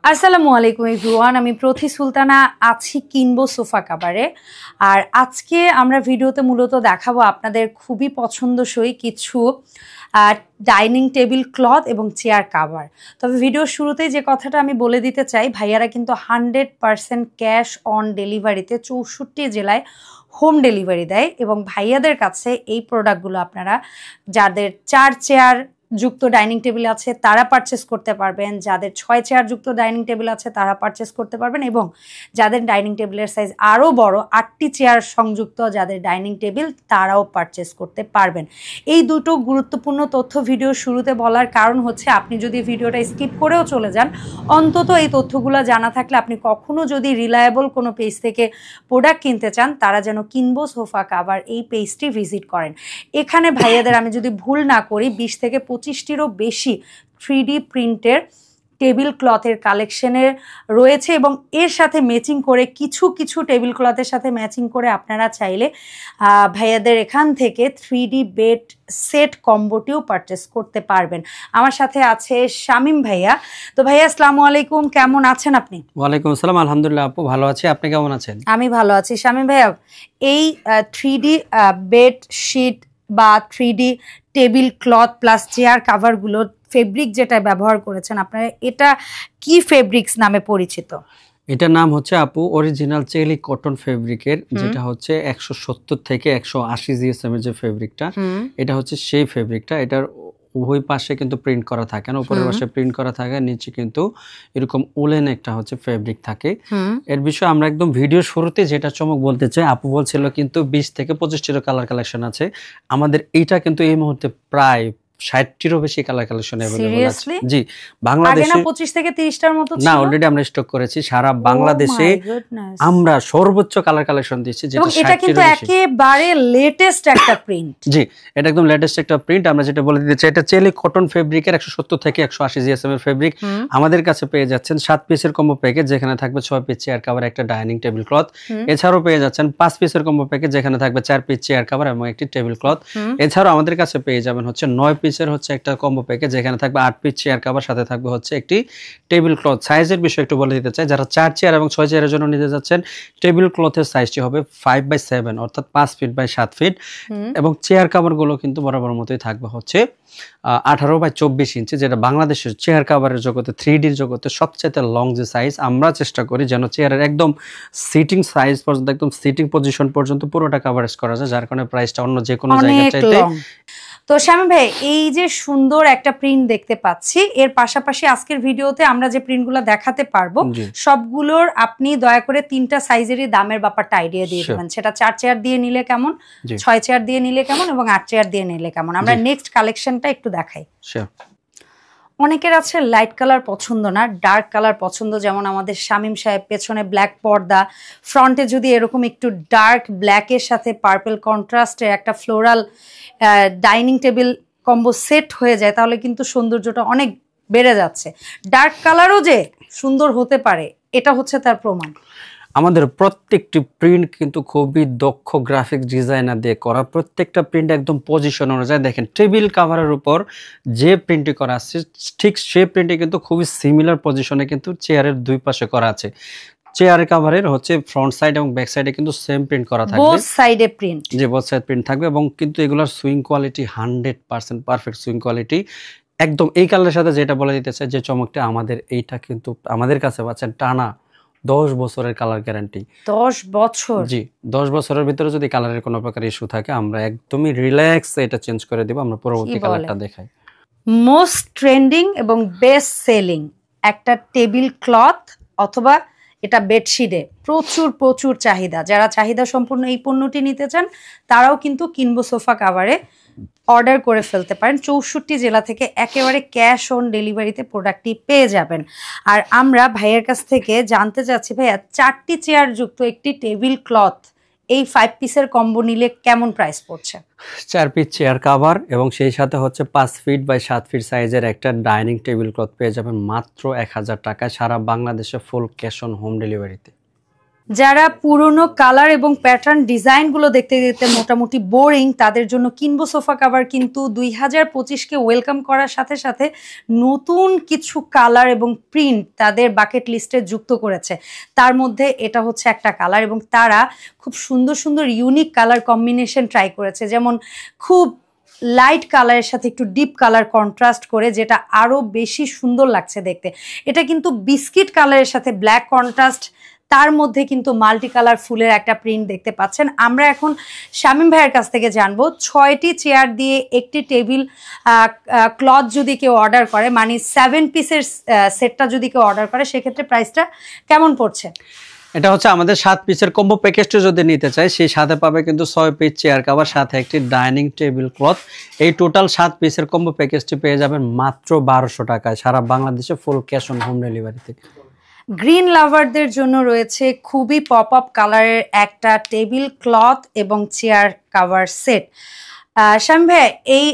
আসসালামু আলাইকুম এভরিওয়ান, আমি প্রথি সুলতানা আছি কিনবো সোফা কাভারে। আর আজকে আমরা ভিডিওতে মূলত দেখাবো আপনাদের খুবই পছন্দসই কিছু ডাইনিং টেবিল ক্লথ এবং চেয়ার কাভার। তবে ভিডিওর শুরুতেই যে কথাটা আমি বলে দিতে চাই, ভাইয়ারা কিন্তু 100% ক্যাশ অন ডেলিভারিতে 64 জেলায় হোম ডেলিভারি দেয় এবং ভাইয়াদের কাছে এই প্রোডাক্টগুলো আপনারা যাদের 4 চেয়ার যুক্ত ডাইনিং টেবিল আছে তারা পারচেস করতে পারবেন, যাদের 6 চেয়ার যুক্ত ডাইনিং টেবিল আছে তারা পারচেস করতে পারবেন, এবং যাদের ডাইনিং টেবিলের সাইজ আরও বড় 8টি চেয়ার সংযুক্ত যাদের ডাইনিং টেবিল তারাও পারচেস করতে পারবেন। এই দুটো গুরুত্বপূর্ণ তথ্য ভিডিও শুরুতে বলার কারণ হচ্ছে, আপনি যদি ভিডিওটা স্কিপ করেও চলে যান, অন্তত এই তথ্যগুলো জানা থাকলে আপনি কখনো যদি রিলায়েবল কোনো পেজ থেকে প্রোডাক্ট কিনতে চান, তারা যেন কিনবো সোফা কাভার এই পেজটি ভিজিট করেন। এখানে ভাইয়াদের আমি যদি ভুল না করি 20 থেকে 25টিরও বেশি 3D প্রিন্টের টেবিল ক্লথের কালেকশনের রয়েছে, এবং এর সাথে ম্যাচিং করে কিছু টেবিল ক্লথের সাথে ম্যাচিং করে আপনারা চাইলে ভাইয়াদের এখান থেকে 3D বেড সেট কম্বোটিও পারচেস করতে পারবেন। আমার সাথে আছে শামীম ভাইয়া। তো ভাইয়া আসসালামু আলাইকুম, কেমন আছেন আপনি? ওয়ালাইকুম আসসালাম, আলহামদুলিল্লাহ আপু ভালো আছি, আপনি কেমন আছেন? আমি ভালো আছি। শামীম ভাইয়া, এই 3D বেড শিট বা 3D table cloth plus chair কাভারগুলো ফেব্রিক যেটা ব্যবহার করেছেন আপনারা, এটা কি ফেব্রিক্স নামে পরিচিত? এটার নাম হচ্ছে আপু অরিজিনাল চেলি কটন ফেব্রিকের, যেটা হচ্ছে 170 থেকে 180 জিএসএম এর যে ফেব্রিকটা, এটা হচ্ছে সেই ফেব্রিকটা। এটার উভয় পাশে কিন্তু প্রিন্ট করা থাকে না, উপরের পাশে প্রিন্ট করা থাকে, নিচে কিন্তু এরকম উলেন একটা হচ্ছে ফেব্রিক থাকে। এর বিষয়ে আমরা একদম ভিডিও শুরুতে যেটা চমক বলতে চাই, আপু বলছিল কিন্তু 20 থেকে 25টির কালার কালেকশন আছে আমাদের। এইটা কিন্তু এই মুহূর্তে প্রায় 60টিরও বেশি কালার কালেকশন अवेलेबल আছে। জি, বাংলাদেশে 25 থেকে 30টার মতো ছিল না, অলরেডি আমরা স্টক করেছি সারা বাংলাদেশে। আমরা সর্বোচ্চ কালার কালেকশন দিয়েছি, যেটা 60টিরও বেশি। এটা কিন্তু একেবারে লেটেস্ট একটা প্রিন্ট। জি, এটা একদম লেটেস্ট একটা প্রিন্ট। আমরা যেটা বলে দিতে চাই, এটা চেলি কটন ফেব্রিকের 170 থেকে 180 জিএসএম এর ফেব্রিক। আমাদের কাছে পেয়ে যাচ্ছেন 7 পিসের কম্বো প্যাকেজ, যেখানে থাকবে 6 পিস চেয়ার কভার, একটা ডাইনিং টেবিল ক্লথ। এছাড়াও পেয়ে যাচ্ছেন 5 পিসের কম্বো প্যাকেজ, যেখানে থাকবে 4 পিস চেয়ার কভার এবং একটি টেবিল ক্লথ। এছাড়াও আমাদের কাছে পেয়ে যাবেন হচ্ছে 9 পিসের হচ্ছে একটা কম্বো প্যাকেজ, যেখানে থাকবে 8 পিস চেয়ার কভার, সাথে থাকবে হচ্ছে একটি টেবিল ক্লথ। সাইজের বিষয় একটু বলে দিতে চাই, যারা 4 চেয়ার এবং 6 চেয়ারের জন্য নিতে যাচ্ছেন, টেবিল ক্লথের সাইজটি হবে 5/7 অর্থাৎ 5 ফিট বাই 7 ফিট, এবং চেয়ার কভার গুলো কিন্তু বরাবর মতোই থাকবে হচ্ছে 18/24 ইঞ্চি, যেটা বাংলাদেশের চেয়ার কভারের জগতে 3Dর জগতে সবচেয়ে লং যে সাইজ। আমরা চেষ্টা করি যেন চেয়ারের একদম সিটিং সাইজ পর্যন্ত, একদম সিটিং পজিশন পর্যন্ত পুরোটা কভারেজ করা যায়, যার কারণে প্রাইসটা অন্য যে কোনো জায়গায় চাইতে। তো শামীম ভাই, এই যে সুন্দর একটা প্রিন্ট দেখতে পাচ্ছি, এর পাশাপাশি আজকের ভিডিওতে আমরা যে প্রিন্টগুলো দেখাতে পারবো সবগুলোর আপনি দয়া করে 3টা সাইজেরই দামের ব্যাপারটা আইডিয়া দিয়ে দেবেন। সেটা 4 চেয়ার দিয়ে নিলে কেমন, 6 চেয়ার দিয়ে নিলে কেমন, এবং 8 চেয়ার দিয়ে নিলে কেমন। আমরা নেক্সট কালেকশনটা একটু দেখাই। অনেকের আছে লাইট কালার পছন্দ না, ডার্ক কালার পছন্দ, যেমন আমাদের শামীম সাহেব। পেছনে ব্ল্যাক পর্দা, ফ্রন্টে যদি এরকম একটু ডার্ক ব্ল্যাকের সাথে পার্পল কন্ট্রাস্টের একটা floral dining table combo set হয়ে যায়, তাহলে কিন্তু সৌন্দর্যটা অনেক বেড়ে যাচ্ছে। ডার্ক কালারও যে সুন্দর হতে পারে, এটা হচ্ছে তার প্রমাণ। আমাদের প্রত্যেকটি প্রিন্ট কিন্তু খুবই দক্ষ গ্রাফিক ডিজাইনার দিয়ে করা, প্রত্যেকটা প্রিন্ট একদম পজিশন অনুযায়ী। দেখেন টেবিল কাভারের উপর যে প্রিন্টটি করা আছে, ঠিক সেই প্রিন্টে কিন্তু খুবই সিমিলার পজিশনে কিন্তু চেয়ারের দুই পাশে করা আছে। চেয়ার কভারের হচ্ছে ফ্রন্ট সাইড এবং ব্যাক সাইডে কিন্তু সেম প্রিন্ট করা থাকবে, বোথ সাইডে প্রিন্ট। যে বোথ সাইড প্রিন্ট থাকবে, এবং কিন্তু এগুলোর swing quality 100% perfect swing quality একদম। এই কালারের সাথে যেটা বলে দিতে চাই, যে চমকটা আমাদের এইটা কিন্তু আমাদের কাছে পাচ্ছেন টানা 10 বছরের কালার গ্যারান্টি। 10 বছর? জি, 10 বছরের ভিতরে যদি কালারের কোনো প্রকার ইস্যু থাকে, আমরা একদমই রিল্যাক্স এটা চেঞ্জ করে দিব। আমরা পরবর্তী কালারটা দেখাই। মোস্ট ট্রেন্ডিং এবং বেস্ট সেলিং একটা টেবিল ক্লথ অথবা এটা বেডশিটে প্রচুর চাহিদা। যারা চাহিদা সম্পূর্ণ এই পণ্যটি নিতে চান, তারাও কিন্তু কিনবো সোফা কাভারে অর্ডার করে ফেলতে পারেন। 64 জেলা থেকে একেবারে ক্যাশ অন ডেলিভারিতে প্রোডাক্টটি পেয়ে যাবেন। আর আমরা ভাইয়ের কাছ থেকে জানতে চাচ্ছি, ভাইয়া 4টি চেয়ার যুক্ত একটি টেবিল ক্লথ এই 5 পিসের কম্বো নিলে কেমন প্রাইস পড়ছে? 4 পিস চেয়ার কভার এবং সেই সাথে হচ্ছে 5 ফিট বাই 7 ফিট সাইজের একটা ডাইনিং টেবিল ক্লথ পেয়ে যাবেন মাত্র 1000 টাকায়, সারা বাংলাদেশে ফুল ক্যাশ অন হোম ডেলিভারিতে। যারা পুরনো কালার এবং প্যাটার্ন ডিজাইনগুলো দেখতে দেখতে মোটামুটি বোরিং, তাদের জন্য কিনবো সোফা কাভার কিন্তু 2025-কে ওয়েলকাম করার সাথে সাথে নতুন কিছু কালার এবং প্রিন্ট তাদের বাকেট লিস্টে যুক্ত করেছে। তার মধ্যে এটা হচ্ছে একটা কালার, এবং তারা খুব সুন্দর সুন্দর ইউনিক কালার কম্বিনেশন ট্রাই করেছে, যেমন খুব লাইট কালারের সাথে একটু ডিপ কালার কন্ট্রাস্ট করে, যেটা আরও বেশি সুন্দর লাগছে দেখতে। এটা কিন্তু বিস্কিট কালারের সাথে ব্ল্যাক কন্ট্রাস্ট, তার মধ্যে কিন্তু মাল্টি কালার ফুলের একটা প্রিন্ট দেখতে পাচ্ছেন। আমরা এখন শামীম ভাইয়ের কাছ থেকে জানবো 6টি চেয়ার দিয়ে একটি টেবিল ক্লথ যদি কেউ অর্ডার করে, মানে 7 পিসের সেটটা যদি কেউ অর্ডার করে, সেক্ষেত্রে প্রাইসটা কেমন পড়ছে? এটা হচ্ছে আমাদের 7 পিসের কম্বো প্যাকেজটা যদি নিতে চাই, সেই সাথে পাবে কিন্তু 6 পিস চেয়ার কভার, সাথে একটি ডাইনিং টেবিল ক্লথ। এই টোটাল 7 পিসের কম্বো প্যাকেজটি পেয়ে যাবেন মাত্র 1200 টাকায়, সারা বাংলাদেশে ফুল ক্যাশ অন হোম ডেলিভারিতে। গ্রিন লাভারদের জন্য রয়েছে খুবই পপ আপ কালারের একটা টেবিল ক্লথ এবং চেয়ার কাভার সেট। শামীম ভাই, এই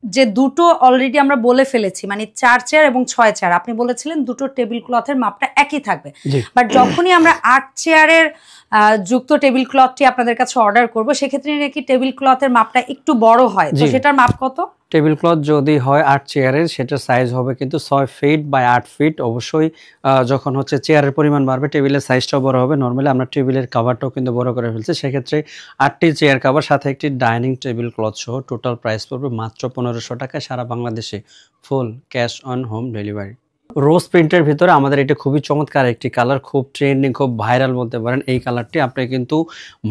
যে দুটো অলরেডি আমরা বলে ফেলেছি, মানে 4 চেয়ার এবং 6 চেয়ার, আপনি বলেছিলেন দুটো টেবিল ক্লথের মাপটা একই থাকবে, বাট যখনই আমরা 8 চেয়ারের যুক্ত টেবিল ক্লথটি আপনাদের কাছে অর্ডার করব, সেক্ষেত্রে নাকি টেবিল ক্লথের মাপটা একটু বড় হয়, তো সেটার মাপ কত? টেবিল ক্লথ যদি হয় 8 চেয়ারের, সেটার সাইজ হবে কিন্তু 6 ফিট বাই 8 ফিট। অবশ্যই যখন হচ্ছে চেয়ারের পরিমাণ বাড়বে, টেবিলের সাইজটাও বড় হবে। নর্মালি আমরা টেবিলের কাভারটাও কিন্তু বড় করে ফেলছি, সেক্ষেত্রে 8টি চেয়ার কাভার সাথে একটি ডাইনিং টেবিল ক্লথ সহ টোটাল প্রাইস পড়বে মাত্র 1500 টাকায়, সারা বাংলাদেশে full cash on home delivery. Rose প্রিন্টের ভিতরে আমাদের এটা খুবই চমৎকার একটি কালার, খুব ট্রেন্ডিং, খুব ভাইরাল বলতে পারেন। এই কালারটি আপনি কিন্তু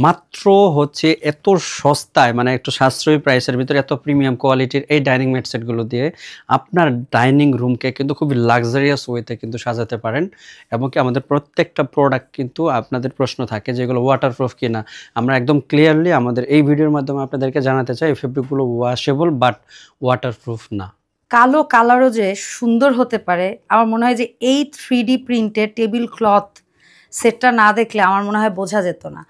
মাত্র হচ্ছে এত সস্তায়, মানে একটু সাশ্রয়ী প্রাইসের ভিতরে এত প্রিমিয়াম কোয়ালিটির এই ডাইনিং ম্যাট সেটগুলো দিয়ে আপনার ডাইনিং রুমকে কিন্তু খুবই লাক্সারিয়াস ওয়েতে কিন্তু সাজাতে পারেন। এবং কি আমাদের প্রত্যেকটা প্রোডাক্ট কিন্তু আপনাদের প্রশ্ন থাকে যেগুলো ওয়াটারপ্রুফ কিনা, আমরা একদম ক্লিয়ারলি আমাদের এই ভিডিওর মাধ্যমে আপনাদেরকে জানাতে চাই এই ফেব্রিকগুলো ওয়াশেবল বাট ওয়াটারপ্রুফ না। কালো কালারও যে সুন্দর হতে পারে, আমার মনে হয় যে এই 3D প্রিন্টের টেবিল ক্লথ সেটটা না দেখলে আমার মনে হয় বোঝা যেত না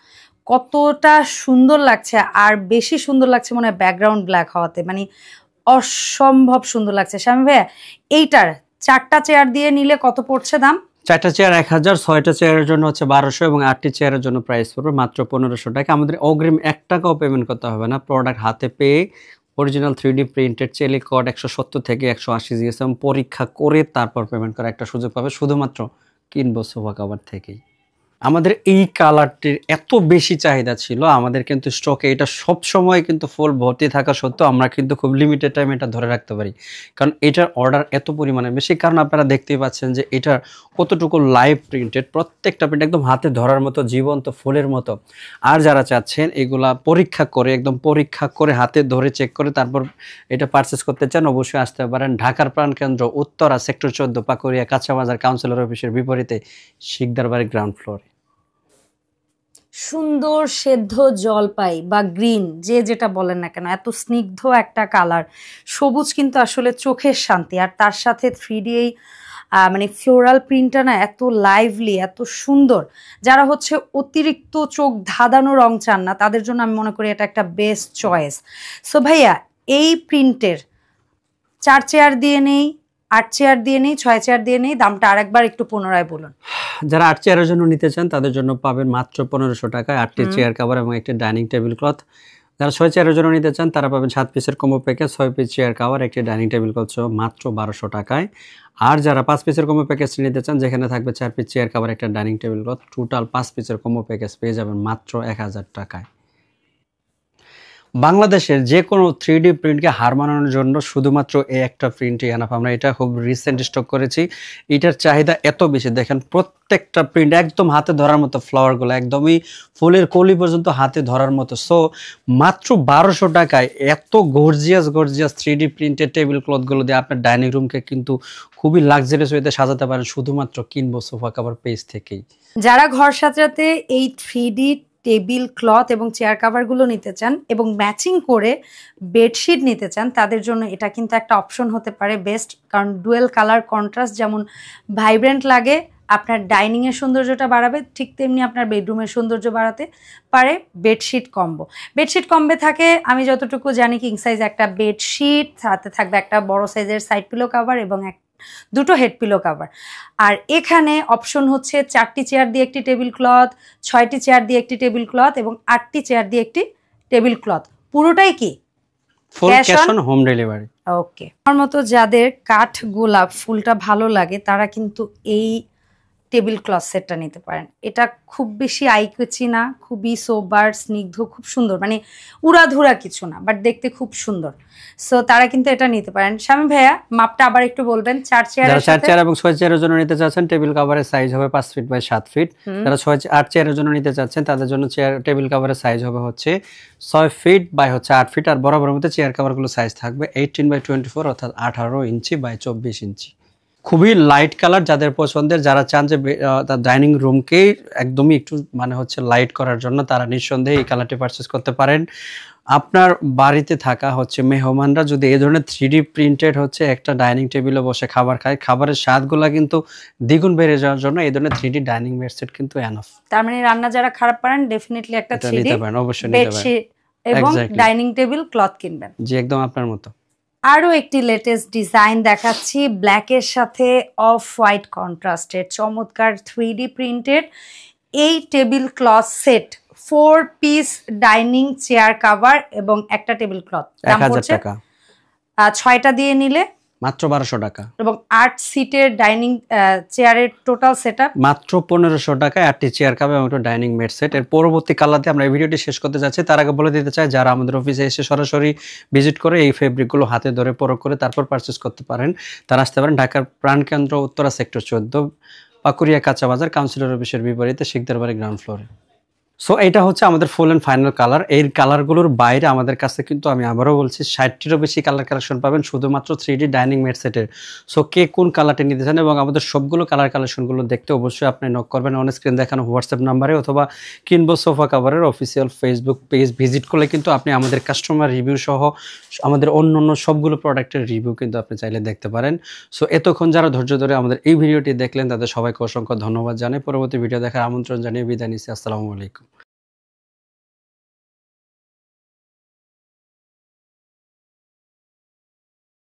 কতটা সুন্দর লাগছে। আর বেশি সুন্দর লাগছে মনে হয় ব্যাকগ্রাউন্ড ব্ল্যাক হওয়াতে, মানে অসম্ভব সুন্দর লাগছে। শামীম ভাইয়া, এইটার 4টা চেয়ার দিয়ে নিলে কত পড়ছে দাম? 4টা চেয়ার 1000, 6টা চেয়ারের জন্য হচ্ছে 1200 এবং 8টি চেয়ারের জন্য প্রাইস পড়বে মাত্র 1500 টাকা। আমাদের অগ্রিম 1 টাকাও পেমেন্ট করতে হবে না, প্রোডাক্ট হাতে পেয়ে অরিজিনাল 3D প্রিন্টেড চেলি কট 170 থেকে 180 জিএসএম পরীক্ষা করে তারপর পেমেন্ট করার একটা সুযোগ পাবে শুধুমাত্র কিনবো সোফা কভার থেকেই। আমাদের এই কালারটির এত বেশি চাহিদা ছিল, আমাদের কিন্তু স্টকে এটা সব সময় কিন্তু ফুল ভর্তি থাকা সত্ত্বেও আমরা কিন্তু খুব লিমিটেড টাইম এটা ধরে রাখতে পারি, কারণ এটার অর্ডার এত পরিমাণে বেশি। কারণ আপনারা দেখতেই পাচ্ছেন যে এটার কতটুকু লাইভ প্রিন্টেড, প্রত্যেকটা প্রিন্ট একদম হাতে ধরার মতো জীবন্ত ফুলের মতো। আর যারা চাচ্ছেন এগুলা পরীক্ষা করে, একদম পরীক্ষা করে হাতে ধরে চেক করে তারপর এটা পারচেস করতে চান, অবশ্যই আসতে পারেন ঢাকার প্রাণকেন্দ্র উত্তরা সেক্টর 14 পাকুড়িয়া কাঁচা বাজার কাউন্সিলর অফিসের বিপরীতে শিকদার বাড়ি গ্রাউন্ড ফ্লোরে। সুন্দর সেদ্ধ জলপাই বা গ্রিন, যে যেটা বলেন না কেন, এত স্নিগ্ধ একটা কালার, সবুজ কিন্তু আসলে চোখের শান্তি। আর তার সাথে 3D এই মানে ফ্লোরাল প্রিন্টটা না এত লাইভলি, এত সুন্দর। যারা হচ্ছে অতিরিক্ত চোখ ধাঁধানো রং চান না, তাদের জন্য আমি মনে করি এটা একটা বেস্ট চয়েস। সো ভাইয়া, এই প্রিন্টের 4 চেয়ার দিয়ে নেই, 8 চেয়ার দিয়ে নেই, 6 চেয়ার দিয়ে নেই, দামটা আরেকবার একটু পুনরায় বলুন। যারা 8 চেয়ারের জন্য নিতে চান তাদের জন্য পাবেন মাত্র 1500 টাকায় 8টি চেয়ার কভার এবং একটি ডাইনিং টেবিল ক্লথ। যারা 6 চেয়ারের জন্য নিতে চান তারা পাবেন 7 পিসের combo package, 6 piece chair cover, একটি ডাইনিং টেবিল ক্লথ সহ মাত্র 1200 টাকায়। আর যারা 5 পিসের কম্বো প্যাকেজ নিতে চান, যেখানে থাকবে 4 পিস চেয়ার কভার, একটা ডাইনিং টেবিল ক্লথ, টোটাল 5 পিসের কম্বো প্যাকেজ পেয়ে যাবেন মাত্র 1000 টাকায়। বাংলাদেশের যে কোনো 3D প্রিন্টকে হার মানানোর জন্য শুধুমাত্র এই একটা প্রিন্টই এনাফ। আমরা এটা খুব রিসেন্ট স্টক করেছি, এটার চাহিদা এত বেশি, দেখেন প্রত্যেকটা প্রিন্ট একদম হাতে ধরার মতো, ফ্লাওয়ারগুলো একদমই ফুলের কলি পর্যন্ত হাতে ধরার মতো। সো মাত্র 1200 টাকায় এত গর্জিয়াস 3D প্রিন্টেড টেবিল ক্লথগুলো দিয়ে আপনার ডাইনিং রুমকে কিন্তু খুবই লাক্সারিয়াস ওয়েতে সাজাতে পারেন শুধুমাত্র কিনবো সোফা কভার পেজ থেকেই। যারা ঘর সাজাতে এই 3D টেবিল ক্লথ এবং চেয়ার কাভারগুলো নিতে চান এবং ম্যাচিং করে বেডশিট নিতে চান, তাদের জন্য এটা কিন্তু একটা অপশন হতে পারে বেস্ট। কারণ ডুয়েল কালার কন্ট্রাস্ট যেমন ভাইব্রেন্ট লাগে, আপনার ডাইনিংয়ের সৌন্দর্যটা বাড়াবে, ঠিক তেমনি আপনার বেডরুমের সৌন্দর্য বাড়াতে পারে বেডশিট কম্বো। বেডশিট কম্বে থাকে আমি যতটুকু জানি কিং সাইজ একটা বেডশিট, সাথে থাকবে একটা বড় সাইজের সাইড পিলো কাভার এবং দুটো হেড পিলো কাভার। আর এখানে অপশন হচ্ছে 4টি চেয়ার দিয়ে একটি টেবিল ক্লথ, 6টি চেয়ার দিয়ে একটি টেবিল ক্লথ এবং 8টি চেয়ার দিয়ে একটি টেবিল ক্লথ। পুরোটাই কি full cash on home delivery. Okay, আমার মতো যাদের কাঠ গোলাপ ফুলটা ভালো লাগে তারা কিন্তু এই টেবিল ক্লথ সেটটা নিতে পারেন। এটা খুব বেশি আইকেচি না, খুবই সোবার, স্নিগ্ধ, খুব সুন্দর, মানে উড়াধুরা কিছু না, বাট দেখতে খুব সুন্দর। সো তারা কিন্তু এটা নিতে পারেন। শামীম ভাইয়া মাপটা আবার একটু বলবেন। 4 চেয়ার এবং 6 চেয়ারের জন্য নিতে চাচ্ছেন টেবিল কভারের সাইজ হবে 5 ফিট বাই 7 ফিট। যারা 8 চেয়ারের জন্য নিতে চাচ্ছেন তাদের জন্য টেবিল কভারের সাইজ হবে হচ্ছে 6 ফিট বাই 8 ফিট। আর বরাবর মধ্যে চেয়ার কভারগুলো সাইজ থাকবে 18 বাই 24 অর্থাৎ 18 ইঞ্চি বাই 24 ইঞ্চি। খুবই লাইট কালার যাদের পছন্দের, যারা চান যে ডাইনিং রুমকে একদমই একটু মানে হচ্ছে লাইট করার জন্য, তারা নিঃসন্দেহে এই কালারটি পারচেস করতে পারেন। আপনার বাড়িতে থাকা হচ্ছে মেহমানরা যদি এই ধরনের 3D প্রিন্টেড হচ্ছে একটা ডাইনিং টেবিলে বসে খাবার খায়, খাবারের স্বাদগুলা কিন্তু দ্বিগুণ বেড়ে যাওয়ার জন্য এই ধরনের 3D ডাইনিং সেট কিন্তু এনাফ। তার মানে রান্না যারা খারাপ পারেন ডেফিনেটলি একটা 3D নিতে পারেন, অবশ্যই নিতে পারেন এবং ডাইনিং টেবিল ক্লথ কিনবেন। জি, একদম আপনার মতো। আরো একটি লেটেস্ট ডিজাইন দেখাচ্ছি, ব্ল্যাকের সাথে অফ হোয়াইট কন্ট্রাস্টের চমৎকার 3D প্রিন্টেড এই table cloth set, 4 piece dining chair cover এবং একটা টেবিল ক্লথ। দাম 1000 টাকা। 6টা দিয়ে নিলে মাত্র 1200 টাকা এবং 8 সিটের ডাইনিং চেয়ারের টোটাল সেটআপ মাত্র 1500 টাকায় 8টি চেয়ার কভার এবং একটা ডাইনিং মেট সেট। এর পরবর্তী কালার দিয়ে আমরা এই ভিডিওটি শেষ করতে যাচ্ছি। তার আগে বলে দিতে চাই, যারা আমাদের অফিসে এসে সরাসরি ভিজিট করে এই ফেব্রিকগুলো হাতে ধরে পরখ করে তারপর পারচেস করতে পারেন, তারা আসতে পারেন ঢাকার প্রাণকেন্দ্র উত্তরা সেক্টর 14 পাকুরিয়া কাঁচা বাজার, কাউন্সিলর অফিসের বিপরীতে শিকদার বাড়ি গ্রাউন্ড ফ্লোরে। সো এটা হচ্ছে আমাদের ফুল এন্ড ফাইনাল কালার। এই কালারগুলোর বাইরে আমাদের কাছে কিন্তু আমি আবারও বলছি 60টিরও বেশি কালার কালেকশন পাবেন শুধুমাত্র 3D ডাইনিং মেট সেটের। সো কে কোন কালারটি নিতে চান এবং আমাদের সবগুলো কালার কালেকশনগুলো দেখতে অবশ্যই আপনি নক করবেন অন স্ক্রিন দেখানো হোয়াটসঅ্যাপ নাম্বারে, অথবা কিনবো সোফা কাভারের অফিসিয়াল ফেসবুক পেজ ভিজিট করলে কিন্তু আপনি আমাদের কাস্টমার রিভিউ সহ আমাদের অন্য সবগুলো প্রোডাক্টের রিভিউ কিন্তু আপনি চাইলে দেখতে পারেন। সো এতক্ষণ যারা ধৈর্য ধরে আমাদের এই ভিডিওটি দেখলেন তাদের সবাইকে অসংখ্য ধন্যবাদ জানাই। পরবর্তী ভিডিও দেখার আমন্ত্রণ জানিয়ে বিদায় নিচ্ছি। আসসালামু আলাইকুম।